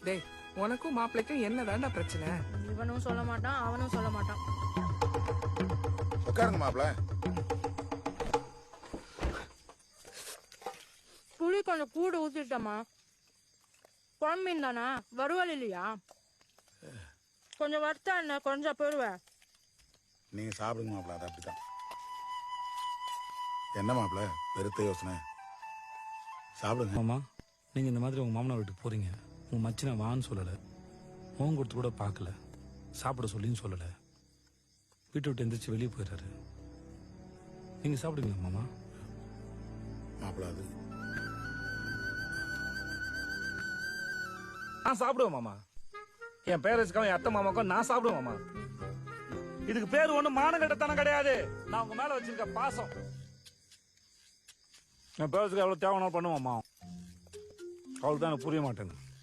டேய் உனக்கும் மாப்பிள்ளைக்கும் என்னதான்டா பிரச்சனை? இவனும் சொல்ல மாட்டான் அவனும் சொல்ல மாட்டான். உட்காருங்க மாப்பிள. புளி கொஞ்சம் கூட ஊத்திட்டமா. குழம்பீன் தானா, வறுவல் இல்லையா? கொஞ்சம் வறுத்தா என்ன, கொஞ்சம் போயிடுவேன். நீங்க சாப்பிடுங்க மாப்பிள, அது அப்படித்தான். என்ன மாப்பிள பெருத்த யோசனை? சாப்பிடுங்க. மாமா, நீங்கள் இந்த மாதிரி உங்கள் மாமனார் வீட்டுக்கு போகிறீங்க. உங்கள் மச்சினை வான்னு சொல்லலை, மோகம் கொடுத்து கூட பார்க்கல, சாப்பிட சொல்லின்னு சொல்லலை, வீட்டை விட்டு எந்திரிச்சு வெளியே போயிடுறாரு. நீங்கள் சாப்பிடுவீங்களா மாமா? மாப்பிள அது நான் சாப்பிடுவேன் மாமா. என் பேரண்ட்ஸ்க்காக என் அத்தை மாமாக்கும் நான் சாப்பிடுவேன் மாமா. இதுக்கு பேர் ஒன்றும் மானங்கட்டத்தனம் கிடையாது. நான் உங்க மேல வச்சிருக்க பாசம். என் பேரண்ட்ஸ்க்கு எவ்வளோ தேவைனாலும் பண்ணுவோம்மா. அவளுக்கு தான் எனக்கு புரிய மாட்டேங்குது.